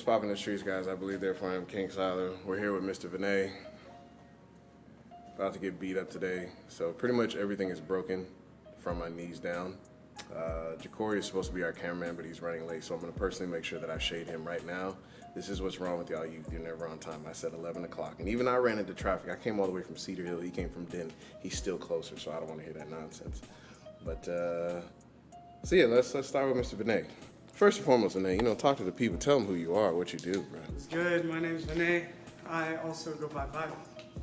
popping in the streets, guys? I believe therefore I am King Siler. We're here with Mr. Vinay. About to get beat up today. So pretty much everything is broken from my knees down. Jacory is supposed to be our cameraman, but he's running late, so I'm going to personally make sure that I shade him right now. This is what's wrong with y'all youth. You're never on time. I said 11 o'clock. And even I ran into traffic. I came all the way from Cedar Hill. He came from Denton. He's still closer, so I don't want to hear that nonsense. But, so yeah, let's start with Mr. Vinay. First and foremost, Vinay, talk to the people. Tell them who you are, what you do, bro. It's good. My name's Vinay. I also go by Vibe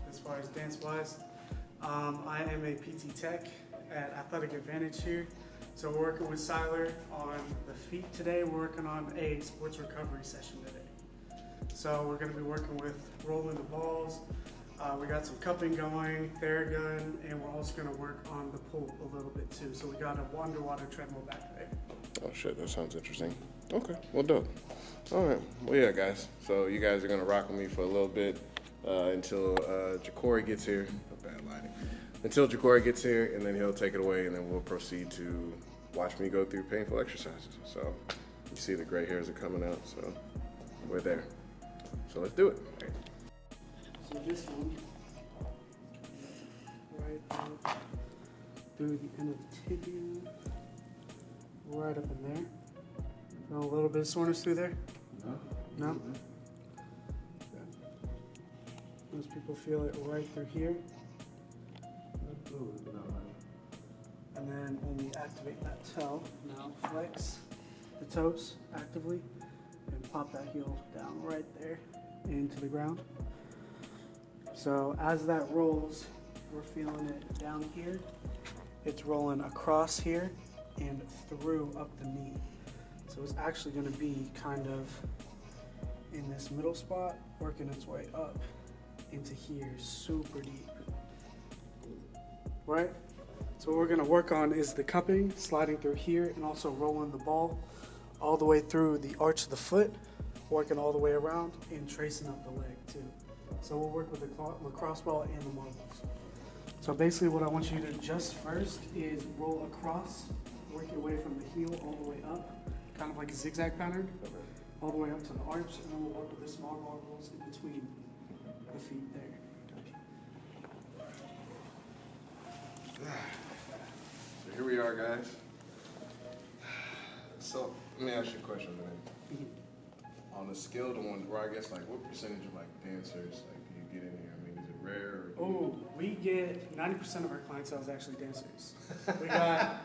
as far as dance-wise. I am a PT Tech at Athletic Advantage here. So we're working with Siler on the feet today. We're working on a sports recovery session today. So we're going to be working with rolling the balls. We got some cupping going, Theragun, and we're also going to work on the pull a little bit too. So we got a underwater treadmill back there. Oh shit, that sounds interesting. Okay, well, dope. All right, well, yeah, guys. So you guys are going to rock with me for a little bit until Jacory gets here. Bad lighting. Until Jacory gets here, and then he'll take it away, and then we'll proceed to watch me go through painful exercises. So you see the gray hairs are coming out, so we're there. So let's do it. So this one, right out through the end of the tibia, right up in there. Feel a little bit of soreness through there? No? No? Most people feel it right through here. And then when we activate that toe, now flex the toes actively and pop that heel down right there into the ground. So as that rolls, we're feeling it down here. It's rolling across here and through up the knee. So it's actually going to be kind of in this middle spot, working its way up into here, super deep. Right? So what we're going to work on is the cupping, sliding through here, and also rolling the ball all the way through the arch of the foot, working all the way around, and tracing up the leg too. So we'll work with the lacrosse ball and the marbles. So basically what I want you to do just first is roll across, work your way from the heel all the way up, kind of like a zigzag pattern, all the way up to the arch, and then we'll work with the small marbles in between the feet there. So here we are, guys. So let me ask you a question, man. On a scale to one, where I guess like what percentage of like dancers like do you get in here? I mean, is it rare? Oh, we get 90% of our clientele is actually dancers. We got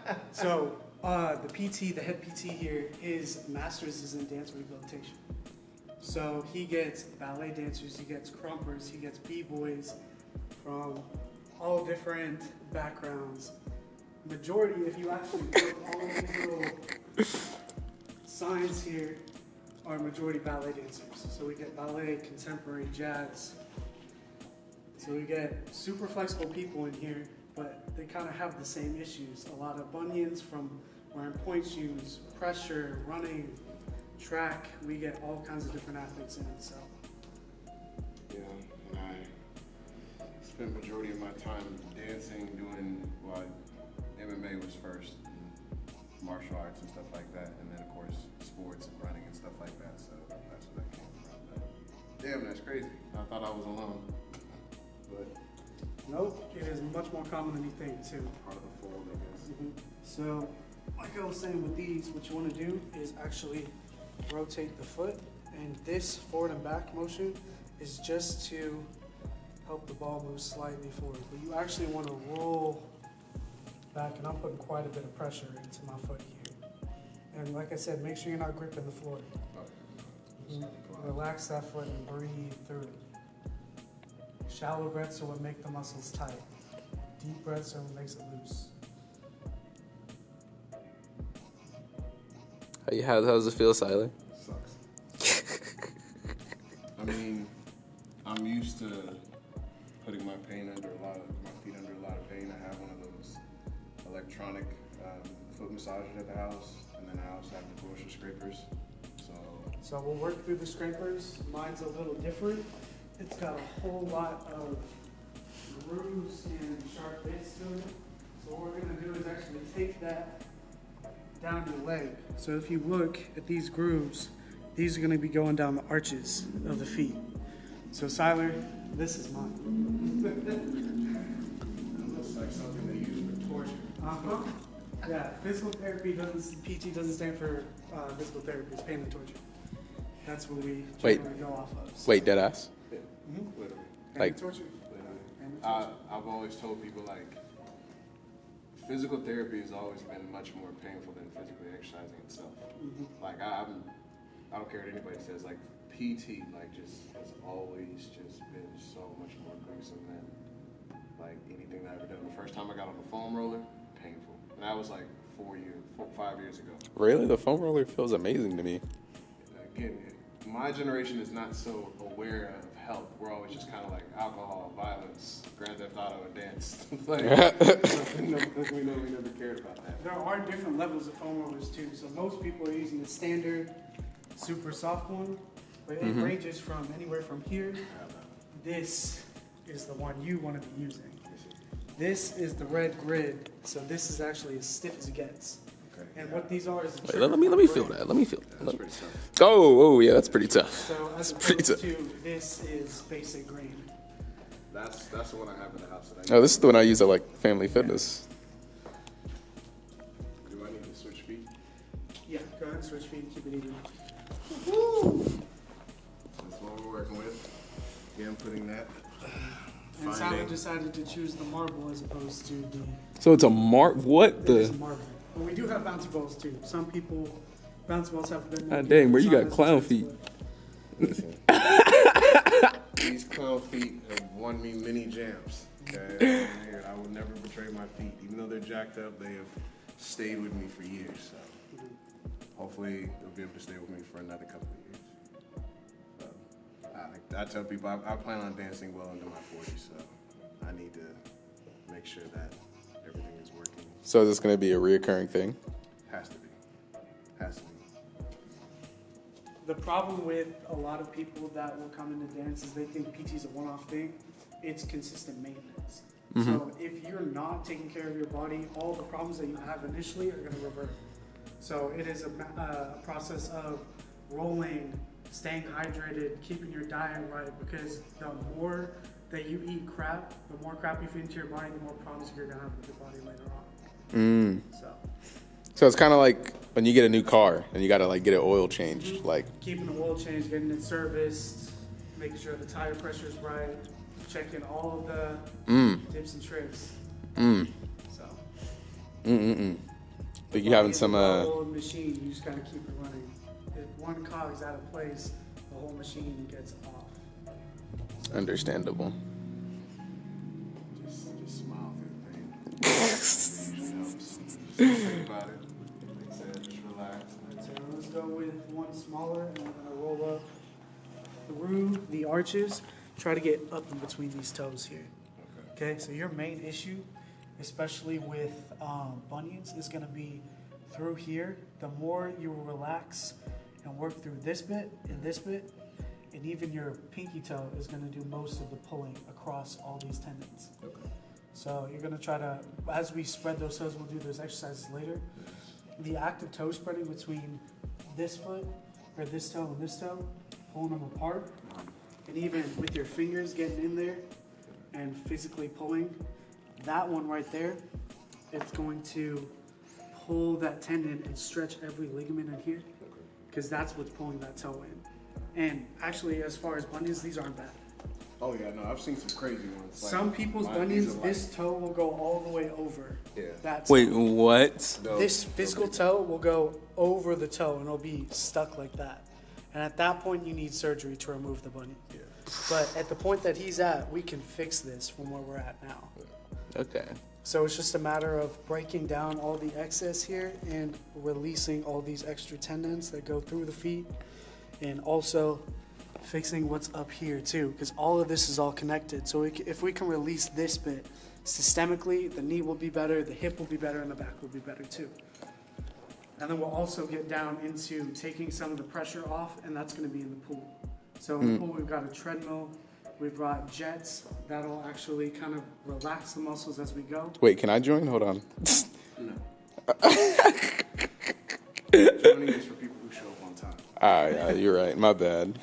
the PT, the head PT here, his master's is in dance rehabilitation. So he gets ballet dancers, he gets crumpers, he gets b-boys from all different backgrounds. Majority, if you actually look, all of these little signs here are majority ballet dancers. So we get ballet, contemporary, jazz. So we get super flexible people in here, but they kind of have the same issues. A lot of bunions from wearing point shoes, pressure, running, track. We get all kinds of different athletes in. So yeah, and I spent majority of my time dancing, doing MMA was first, martial arts and stuff like that, and then of course sports and running and stuff like that. So that's where that came from. But damn, that's crazy. I thought I was alone, but nope, it is much more common than you think too. Part of the fold, I guess. So, like I was saying with these, what you want to do is actually rotate the foot, and this forward and back motion is just to help the ball move slightly forward. But you actually want to roll back, and I'm putting quite a bit of pressure into my foot here. And like I said, make sure you're not gripping the floor. Relax that foot and breathe through it. Shallow breaths are what make the muscles tight. Deep breaths are what makes it loose. How does it feel, Siler? Sucks. I mean, I'm used to putting my feet under a lot of pain. I have one of those electronic foot massagers at the house, and then I also have the Porsche scrapers. So we'll work through the scrapers. Mine's a little different. It's got a whole lot of grooves and sharp bits to it. So what we're gonna do is actually take that down your leg. So if you look at these grooves, these are going to be going down the arches of the feet. So Siler, this is mine. It looks like something they use for torture. Uh-huh. Yeah, physical therapy doesn't, PT doesn't stand for physical therapy, it's pain and torture. That's what we Wait. generally go off of. Wait, dead ass. Yeah, Mhm. literally. Pain like- and torture. Literally. Pain and torture. I've always told people like physical therapy has always been much more painful than physically exercising itself. Like I don't care what anybody says. Like PT, like just has always just been so much more gruesome than like anything that I've ever done. The first time I got on the foam roller, painful, and that was like 5 years ago. Really? The foam roller feels amazing to me. Again, my generation is not so aware of help. We're always just kind of like alcohol, violence, Grand Theft Auto, and dance. Like, we never cared about that. There are different levels of foam rollers too. So most people are using the standard, super soft one, but it ranges from anywhere from here. This is the one you want to be using. This is the red grid, so this is actually as stiff as it gets. Okay. And what these are is Wait, let me feel that. Let me feel That's that. pretty tough. Oh, yeah, that's pretty tough. So as pretty opposed to this is basic green. That's the one I have in the house that I Oh, this is the one I use at like Family Fitness. Do I need to switch feet? Yeah, go ahead and switch feet, keep it even. That's what we're working with. Again, putting that. And Finding- Sally decided to choose the marble as opposed to the So it's a what it is the? marble. But we do have bouncy balls too. Some people, bouncy balls have been. God dang, bro, you got clown feet. Listen. These clown feet have won me many jams. Okay, I will never betray my feet, even though they're jacked up. They have stayed with me for years. So hopefully they'll be able to stay with me for another couple of years. So, I tell people I plan on dancing well into my 40s, so I need to make sure that everything is working. So is this gonna be a reoccurring thing? Has to be. Has to be. The problem with a lot of people that will come into dance is they think PT is a one-off thing. It's consistent maintenance. So if you're not taking care of your body, all the problems that you have initially are going to revert. So it is a process of rolling, staying hydrated, keeping your diet right, because the more that you eat crap, the more crap you feed into your body, the more problems you're going to have with your body later on. So it's kind of like when you get a new car and you gotta like get an oil changed. Like, Keeping the oil change, getting it serviced, making sure the tire pressure is right, checking all of the tips and tricks. So. but you having some Old machine, you just gotta keep it running. If one cog is out of place, the whole machine gets off. understandable. Just smile through the pain. It helps. Just think about it. Like I said, just relax. So let's go with one smaller, and we're gonna roll up through the arches. Try to get up in between these toes here. Okay, so your main issue, especially with bunions, is gonna be through here. The more you relax and work through this bit and this bit, and even your pinky toe is gonna do most of the pulling across all these tendons. Okay. So you're gonna try to, as we spread those toes, we'll do those exercises later. The active toe spreading between this foot, or this toe and this toe, pulling them apart, and even with your fingers getting in there and physically pulling, that one right there, it's going to pull that tendon and stretch every ligament in here, because that's what's pulling that toe in. And actually, as far as bunions, these aren't bad. Oh yeah, no, I've seen some crazy ones. Like, Some people's mine, these bunions, are like- this toe will go all the way over. Yeah. That toe. Wait, what? No, This physical toe will go over the toe and it'll be stuck like that. And at that point, you need surgery to remove the bunion. Yeah. But at the point that he's at, we can fix this from where we're at now. Okay. So it's just a matter of breaking down all the excess here and releasing all these extra tendons that go through the feet, and also fixing what's up here too, because all of this is all connected. So if we can release this bit systemically, the knee will be better, the hip will be better, and the back will be better too. And then we'll also get down into taking some of the pressure off, and that's going to be in the pool. So in the pool, we've got a treadmill, we've got jets that'll actually kind of relax the muscles as we go. Wait, can I join? Hold on. No. Joining is for people who show up on time. Yeah, you're right. My bad.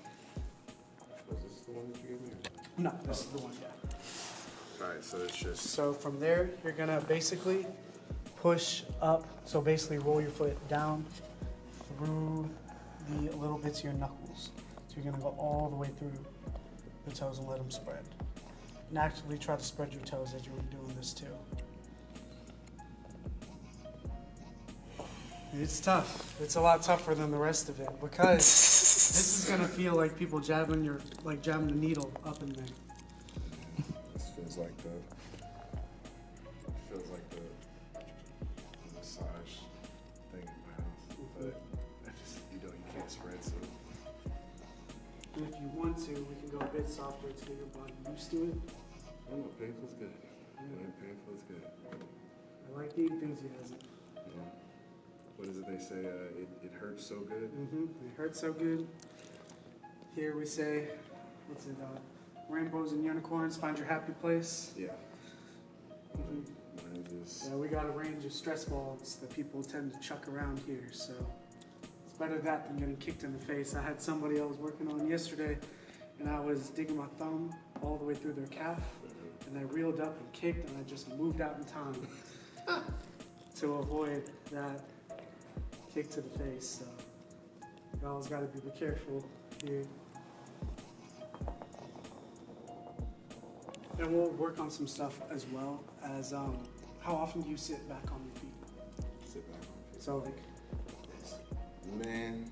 Was this the one that you gave me? No, this is the one, yeah. All right, so it's just So from there, you're gonna basically push up. So basically roll your foot down through the little bits of your knuckles. So you're gonna go all the way through the toes and let them spread. And actually try to spread your toes as you're doing this too. It's tough. It's a lot tougher than the rest of it because this is gonna feel like people jabbing the needle up in there. this feels like the massage thing in my house, but I just you can't spread so. And if you want to, we can go a bit softer to get your body used to it. I don't know, painful's good. Painful is good. I like the enthusiasm. Yeah. What is it they say? It hurts so good. It hurts so good. Here we say, what's it? Rainbows and unicorns, find your happy place. Yeah. Mhm. Mine is Yeah, we got a range of stress balls that people tend to chuck around here, so it's better that than getting kicked in the face. I had somebody I was working on yesterday, and I was digging my thumb all the way through their calf, and I reeled up and kicked, and I just moved out in time to avoid that kick to the face. So you always got to be careful here. And we'll work on some stuff as well as how often do you sit back on your feet? sit back on So like it. Man,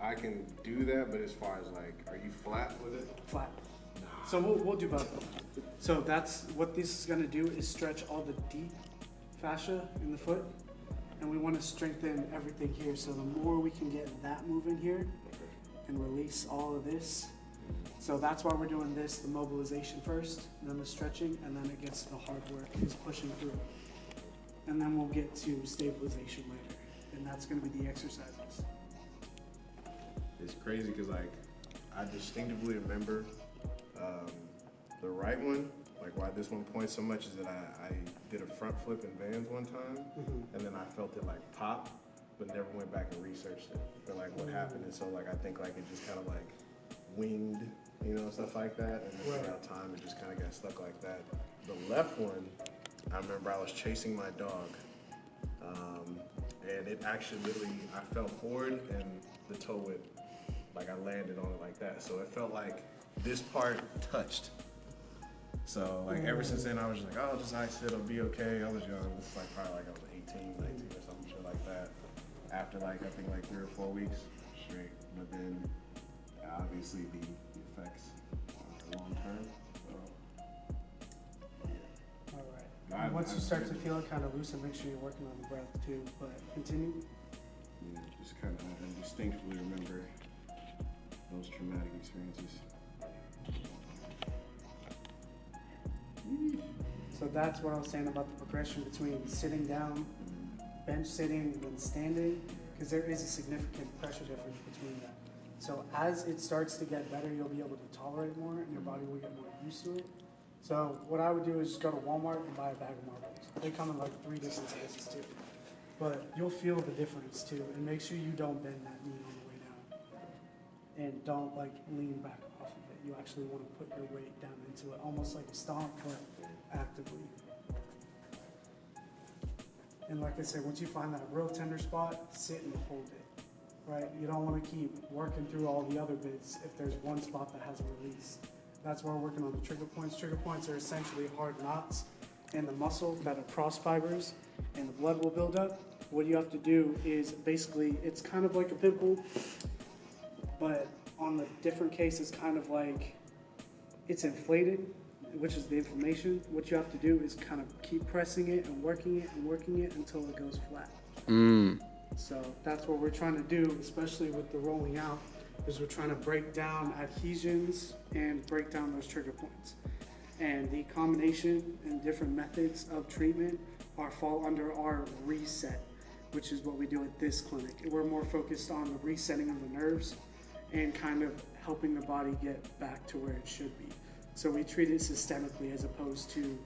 I can do that, but as far as like, are you flat with it? flat. So we'll do both. So that's what this is gonna do is stretch all the deep fascia in the foot, and we want to strengthen everything here. So the more we can get that moving here and release all of this. So that's why we're doing this, the mobilization first, then the stretching, and then it gets to the hard work, is pushing through. And then we'll get to stabilization later, and that's gonna be the exercises. It's crazy because like I distinctively remember the right one. Like why this one points so much is that I did a front flip in Vans one time, and then I felt it like pop, but never went back and researched it for like what happened. And so like I think like it just kind of like winged, you know, stuff like that. And then throughout time it just kind of got stuck like that. The left one, I remember I was chasing my dog, and it actually literally I fell forward and the toe whip, like I landed on it like that. So it felt like this part touched. So like ever since then I was just like, oh, just ice it, I'll be okay. I was young. This is like probably like I was 18, 19 or something shit like that. After like I think like 3 or 4 weeks straight. But then obviously the effects are long term. So yeah. All right. And once you start to feel it kind of loosen, make sure you're working on the breath too. But continue. Yeah, just kind of I distinctly remember those traumatic experiences. So that's what I was saying about the progression between sitting down, bench sitting, and then standing, because there is a significant pressure difference between that. So as it starts to get better, you'll be able to tolerate more, and your body will get more used to it. So what I would do is just go to Walmart and buy a bag of marbles. They come in like 3 different sizes too. But you'll feel the difference too, and make sure you don't bend that knee on the way down. And don't like lean back off of it. You actually want to put your weight down into it, almost like a stomp, but actively. And like I said, once you find that real tender spot, sit and hold it, right? You don't want to keep working through all the other bits if there's one spot that hasn't released. That's why we're working on the trigger points. Trigger points are essentially hard knots in the muscle that are cross fibers, and the blood will build up. What you have to do is basically, it's kind of like a pimple, but on the different case, it's kind of like it's inflated, which is the inflammation. What you have to do is kind of keep pressing it and working it until it goes flat. So that's what we're trying to do, especially with the rolling out, is we're trying to break down adhesions and break down those trigger points. And the combination and different methods of treatment fall under our reset, which is what we do at this clinic. We're more focused on the resetting of the nerves and kind of helping the body get back to where it should be. So we treat it systemically as opposed to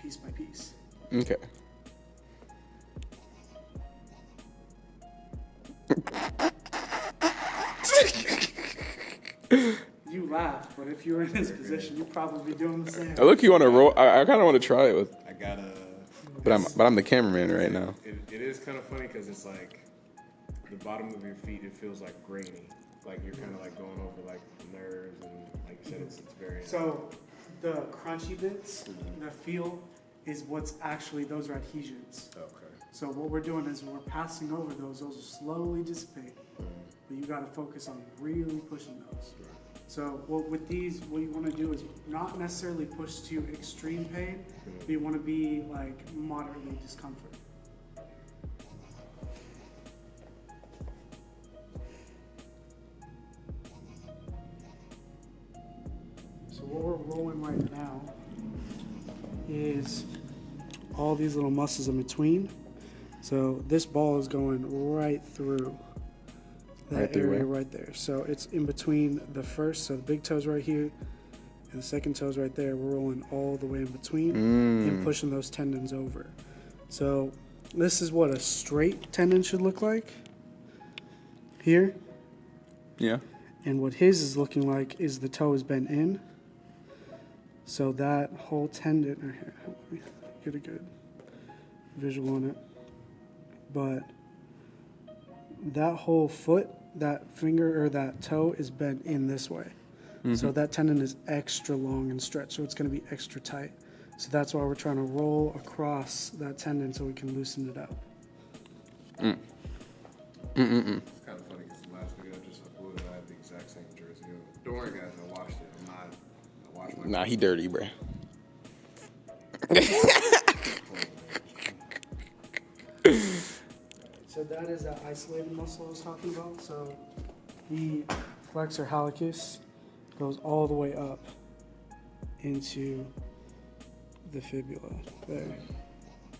piece by piece. Okay. You laugh, but if you were in his position, you'd probably be doing the same. I look, you want to roll? I kind of want to try it with, I gotta. but I'm the cameraman right now. It is kind of funny because it's like the bottom of your feet. It feels like grainy, like you're kind of like going over like the nerves, and like you said, it's very. So the crunchy bits, the feel, is what's actually, those are adhesions. Okay. So what we're doing is we're passing over those will slowly dissipate, but you gotta focus on really pushing those. So with these, what you wanna do is not necessarily push to extreme pain, but you wanna be like moderately discomfort. So what we're rolling right now is all these little muscles in between. So this ball is going right through that Right through area where? right there. So it's in between the first, so the big toe's right here, and the second toe's right there. We're rolling all the way in between and pushing those tendons over. So this is what a straight tendon should look like here. Yeah. And what his is looking like is the toe is bent in. So that whole tendon, right here, let me get a good visual on it. But that whole foot, that finger or that toe is bent in this way. So that tendon is extra long and stretched, so it's going to be extra tight. So that's why we're trying to roll across that tendon so we can loosen it up. It's kind of funny because the last video I just uploaded, I had the exact same jersey. Don't worry, guys, I washed it. I washed my. Nah, he dirty, bro. So that is that isolated muscle I was talking about. So the flexor hallucis goes all the way up into the fibula there.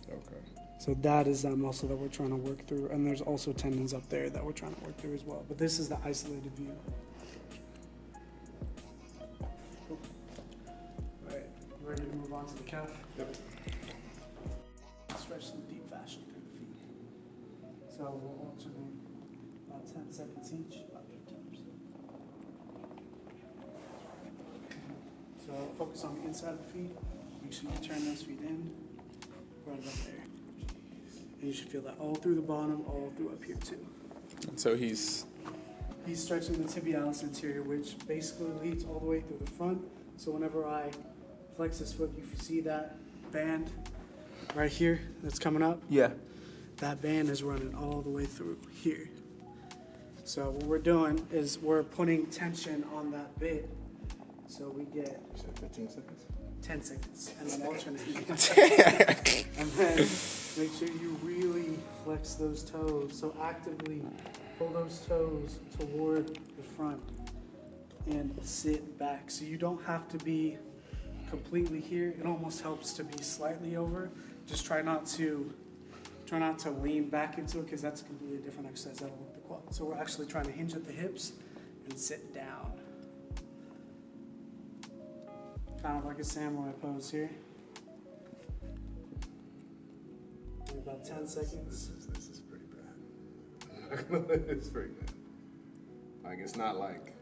Okay. So that is that muscle that we're trying to work through. And there's also tendons up there that we're trying to work through as well. But this is the isolated view. Cool. All right, ready to move on to the calf? Yep. Stretch some deep fascia through the feet. So we'll alternate about 10 seconds each, about 8 times. So focus on the inside of the feet. Make sure you turn those feet in, right up there. And you should feel that all through the bottom, all through up here too. And so he's He's stretching the tibialis anterior, which basically leads all the way through the front. So whenever I flex this foot, you see that band right here that's coming up? yeah. That band is running all the way through here. So what we're doing is we're putting tension on that bit. So we get You said 15 seconds? 10 seconds and then alternate. And then make sure you really flex those toes. So actively pull those toes toward the front and sit back. So you don't have to be completely here. It almost helps to be slightly over. Just try not to lean back into it because that's a completely different exercise that'll work the quad. So we're actually trying to hinge at the hips and sit down. Kind of like a samurai pose here. And about 10 seconds. This is pretty bad. It's pretty bad. Like, it's not like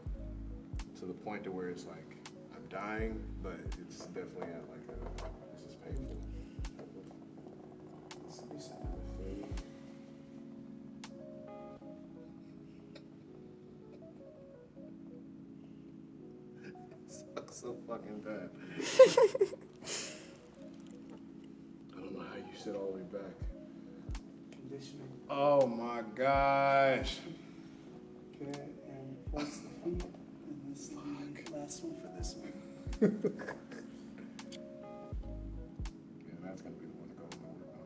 to the point to where it's like I'm dying, but it's definitely at like this is painful. Let's reset. So fucking bad. I don't know how you sit all the way back. Conditioning. Oh my gosh. Okay, and flex the feet. And this is the last one for this one. Yeah, that's gonna be the one to go and work on.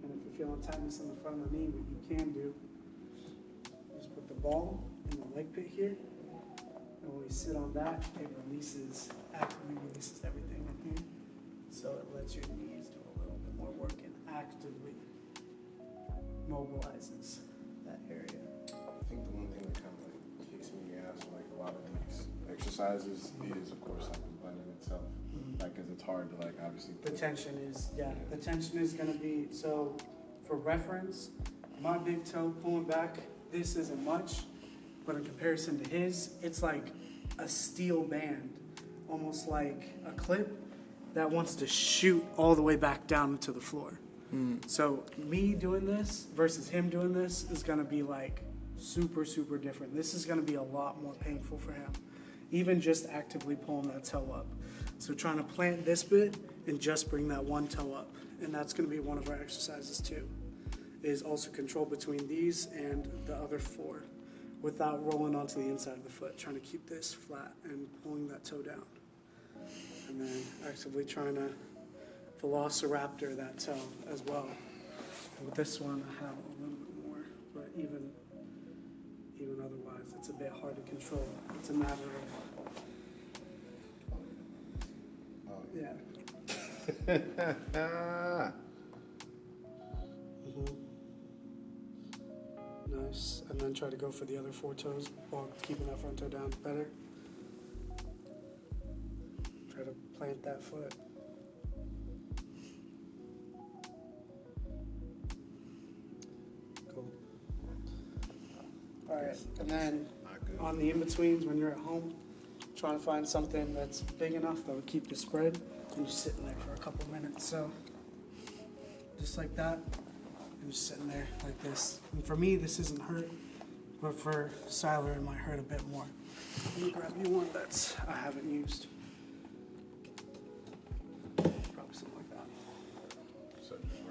And if you're feeling tightness in the front of the knee, what you can do is put the ball in the leg pit here. And when we sit on that, it actively releases everything in here. So it lets your knees do a little bit more work and actively mobilizes that area. I think the one thing that kind of like kicks me in the ass like a lot of these exercises is of course like the button itself. Like, cause it's hard to like obviously. The tension is, the tension is gonna be, so for reference, my big toe pulling back, this isn't much, but in comparison to his, it's like a steel band, almost like a clip that wants to shoot all the way back down into the floor. So me doing this versus him doing this is gonna be like super, super different. This is gonna be a lot more painful for him, even just actively pulling that toe up. So trying to plant this bit and just bring that one toe up. And that's gonna be one of our exercises too, is also control between these and the other 4 without rolling onto the inside of the foot, trying to keep this flat and pulling that toe down. And then actively trying to velociraptor that toe as well. With this one, I have a little bit more, but even otherwise, it's a bit hard to control. It's a matter of, yeah. Nice. And then try to go for the other 4 toes while keeping that front toe down better. Try to plant that foot. Cool. All right. And then on the in-betweens, when you're at home, trying to find something that's big enough that would keep the spread, and you're sitting there for a couple minutes. So just like that. I'm just sitting there like this. And for me, this isn't hurt, but for Siler, it might hurt a bit more. Let me grab you one that's I haven't used. Probably something like that. So just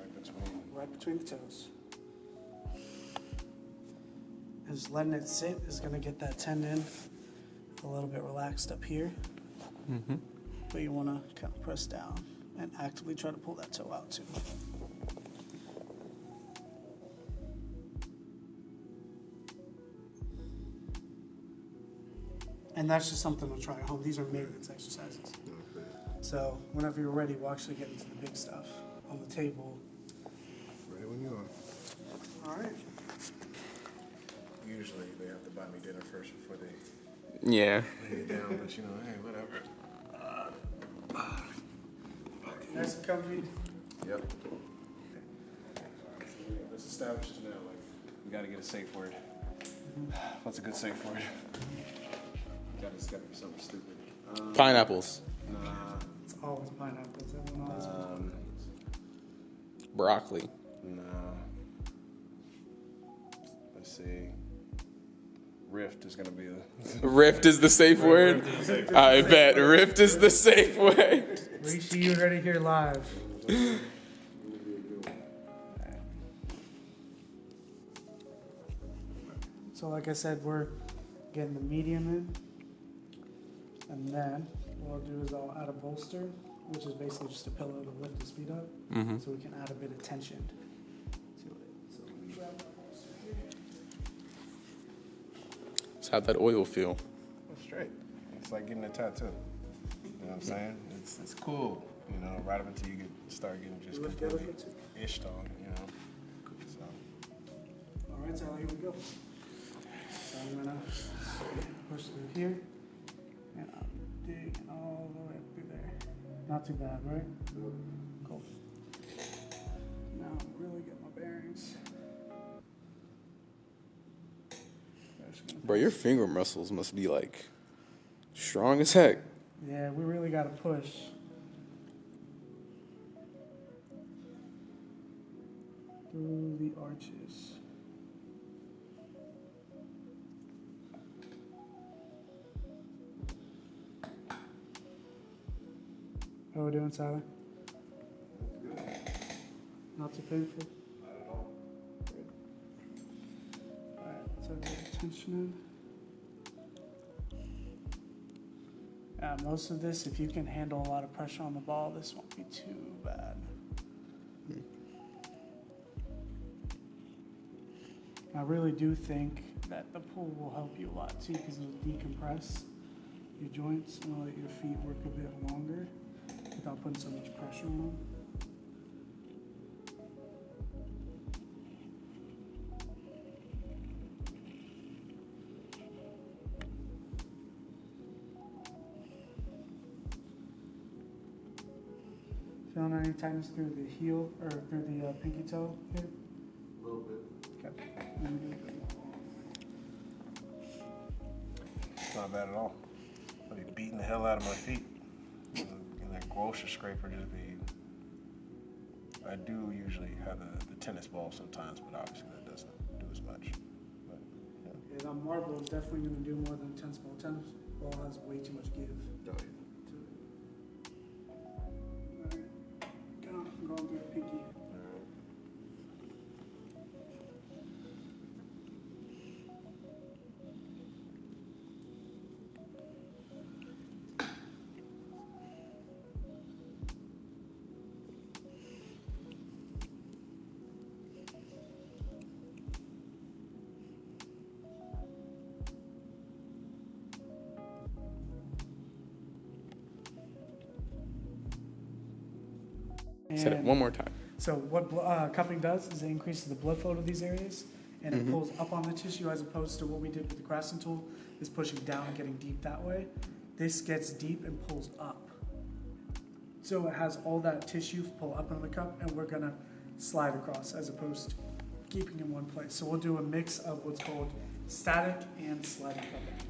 Right between the toes. And just letting it sit is gonna get that tendon a little bit relaxed up here. But you wanna kind of press down and actively try to pull that toe out too. And that's just something to try at home. These are maintenance exercises. Okay. So whenever you're ready, we'll actually get into the big stuff on the table. Ready when you are. All right. Usually they have to buy me dinner first before they Yeah. lay me down, but you know, hey, whatever. Nice and comfy. Yep. Let's establish this now. Like, we gotta get a safe word. What's a good safe word? It's gotta be something stupid. Pineapples. Nah. It's always pineapples. Everyone always Broccoli. Nah. Let's see. Rift is gonna be the. Rift is the safe word? I bet. Rift is the safe word. Rishi, you heard it here live. So like I said, we're getting the medium in. And then what I'll do is I'll add a bolster, which is basically just a pillow to lift his feet up. So we can add a bit of tension to it. So let me grab that bolster here. So how'd that oil feel? It's straight. It's like getting a tattoo. You know what I'm saying? It's cool. You know, right up until you start getting just Lift the other completely foot too. ished on. You know. So. All right, so here we go. So I'm gonna push through here, and I'm digging all the way up through there. Not too bad, right? Cool. Now I'm really getting my bearings. Bro, your finger muscles must be like strong as heck. Yeah, we really gotta push. Through the arches. How are we doing, Tyler? Not too painful? Not at all. Good. Alright, let's have a little tension in. Most of this, if you can handle a lot of pressure on the ball, this won't be too bad. I really do think that the pull will help you a lot too, because it'll decompress your joints and let your feet work a bit longer without putting so much pressure on them. Feeling any tightness through the heel or through the pinky toe here? A little bit. Okay. not bad at all. I'll be beating the hell out of my feet. And that grocery scraper just be. I do usually have the tennis ball sometimes, but obviously that doesn't do as much. But, yeah. Yeah, that marble is definitely going to do more than tennis ball. Tennis ball has way too much give. Oh, To it. Alright. I'm going through the pinky. Said it one more time. So what cupping does is it increases the blood flow to these areas, and it pulls up on the tissue as opposed to what we did with the Graston tool is pushing down and getting deep that way. This gets deep and pulls up. So it has all that tissue pull up into the cup, and we're gonna slide across as opposed to keeping in one place. So we'll do a mix of what's called static and sliding cupping.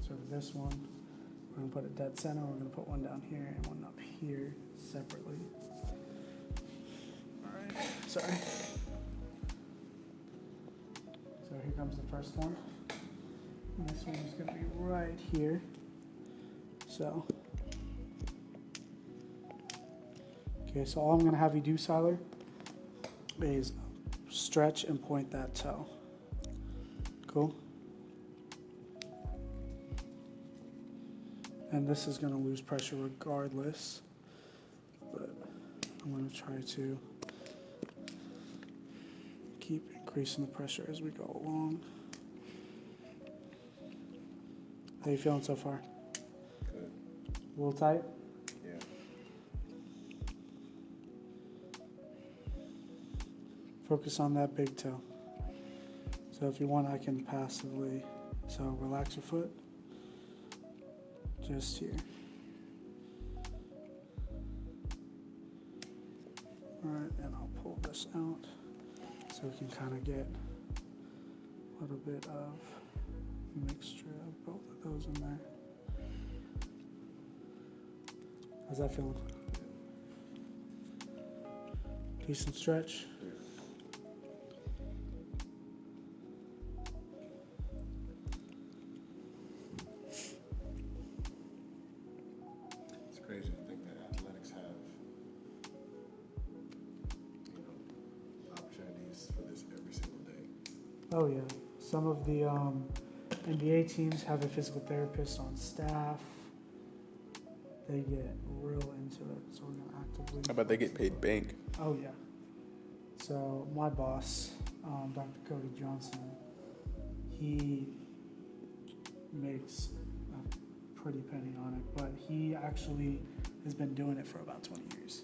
So for this one, we're gonna put it dead center. We're gonna put one down here and one up here separately. All right, sorry. So here comes the first one. And this one is gonna be right here. So, okay, so all I'm gonna have you do, Siler, is stretch and point that toe. Cool? And this is going to lose pressure regardless, but I'm going to try to keep increasing the pressure as we go along. How you feeling so far? Good. A little tight? Yeah. Focus on that big toe. So if you want, I can passively, so relax your foot. Just here. Alright, and I'll pull this out so we can kind of get a little bit of mixture of both of those in there. How's that feeling? Decent stretch. It's crazy to think that athletics have, opportunities for this every single day. Oh yeah, some of the NBA teams have a physical therapist on staff. They get real into it, so we're gonna actively. How about they get paid bank? Oh yeah. So my boss, Dr. Cody Johnson, he makes a pretty penny on it, but he actually has been doing it for about 20 years.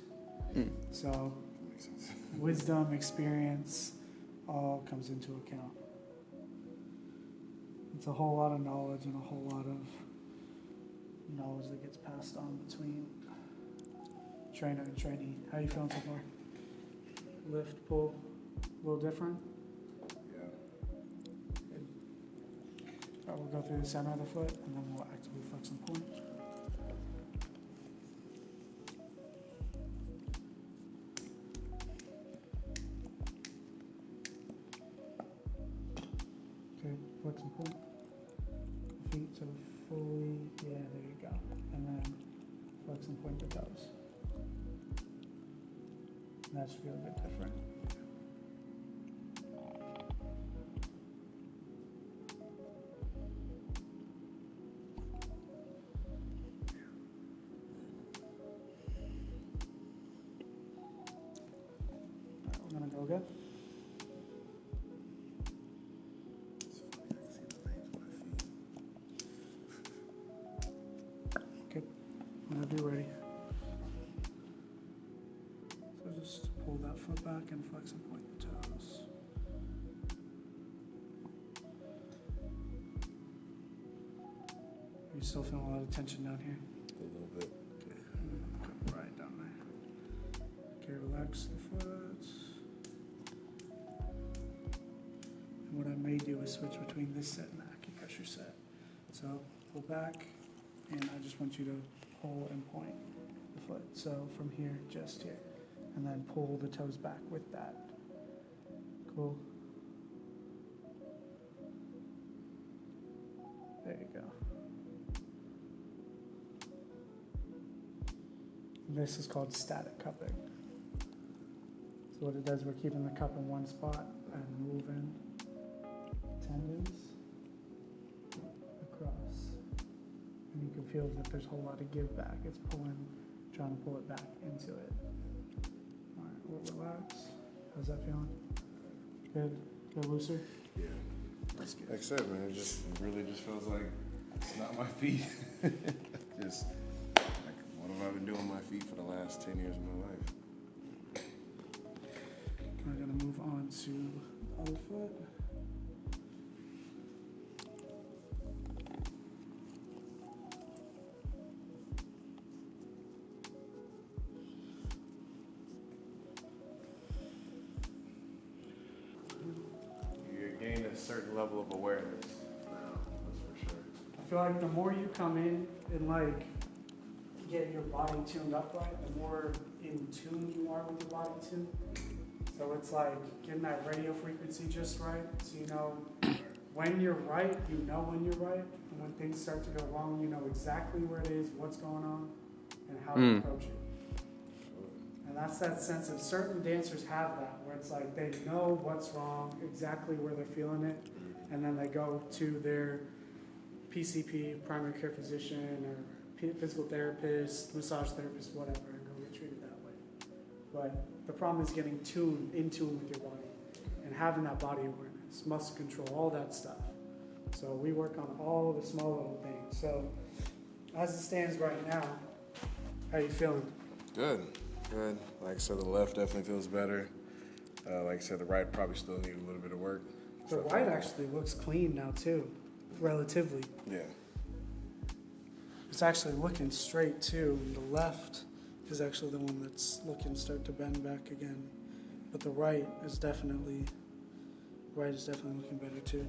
So Makes sense. wisdom, experience, all comes into account. It's a whole lot of knowledge and a whole lot of knowledge that gets passed on between trainer and trainee. How you feeling so far? Lift, pull, a little different? Yeah. All right, we'll go through the center of the foot and then we'll actively flex and point. Okay, flex and point. Feet so fully, yeah, there you go. And then flex and point the toes. And that should feel a bit different. Alright, we're gonna go again. It's funny, I can see the veins with my feet. Okay, whenever you're ready. So just pull that foot back and flex and point the toes. Are you still feeling a lot of tension down here? A little bit. Okay, right down there. Okay, relax the foot. And what I may do is switch between this set and the acupressure set. So pull back, and I just want you to pull and point the foot. So from here, just here. And then pull the toes back with that. Cool. There you go. This is called static cupping. So what it does, we're keeping the cup in one spot and moving tendons across. And you can feel that there's a whole lot of give back. It's pulling, trying to pull it back into it. All right, we'll relax. How's that feeling? Good? Go looser? Yeah. That's good. Like I said, man, it really just feels like it's not my feet. Just like, what have I been doing with my feet for the last 10 years of my life? I'm gonna move on to the other foot. You gain a certain level of awareness now, that's for sure. I feel like the more you come in and like get your body tuned up right, the more in tune you are with your body too. So it's like getting that radio frequency just right. So you know when you're right, you know when you're right. And when things start to go wrong, you know exactly where it is, what's going on, and how to approach it. And that's that sense of certain dancers have that, where it's like they know what's wrong, exactly where they're feeling it, and then they go to their PCP, primary care physician, or physical therapist, massage therapist, whatever, and go get treated that way. But the problem is getting in tune with your body, and having that body awareness, muscle control, all that stuff. So we work on all the small little things. So as it stands right now, how you feeling? Good. Like I said, the left definitely feels better. Like I said, the right probably still need a little bit of work. The right actually looks clean now too, relatively. Yeah. It's actually looking straight too. The left is actually the one that's looking start to bend back again. But the right is definitely looking better too.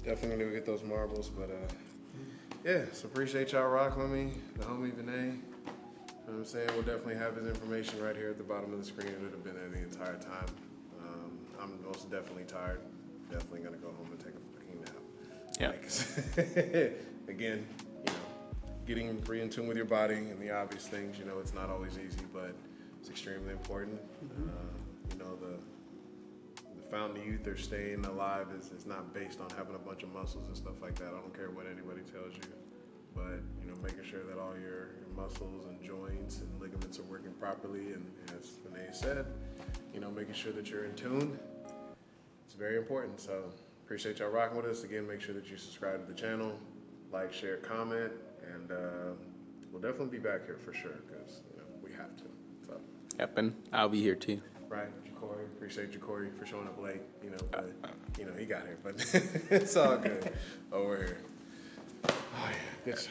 Definitely need to get those marbles, but yeah, so appreciate y'all rocking with me, the homie Vinay. You know what I'm saying? We'll definitely have his information right here at the bottom of the screen. It would have been there the entire time. I'm most definitely tired. Definitely gonna go home and take a fucking nap. Yeah. Like, again, you know, getting in tune with your body and the obvious things. You know, it's not always easy, but it's extremely important. You know, the fountain of youth or staying alive is not based on having a bunch of muscles and stuff like that. I don't care what anybody tells you, but you know, making sure that all your muscles and joints and ligaments are working properly, and as Vinay said, you know, making sure that you're in tune. It's very important. So appreciate y'all rocking with us. Again, make sure that you subscribe to the channel, like, share, comment, and we'll definitely be back here for sure, because you know we have to. So. Yep, and I'll be here too. Right, Jacory. Appreciate Jacory for showing up late. You know, but you know he got here, but it's all good. Oh, we're here. Oh yeah, good.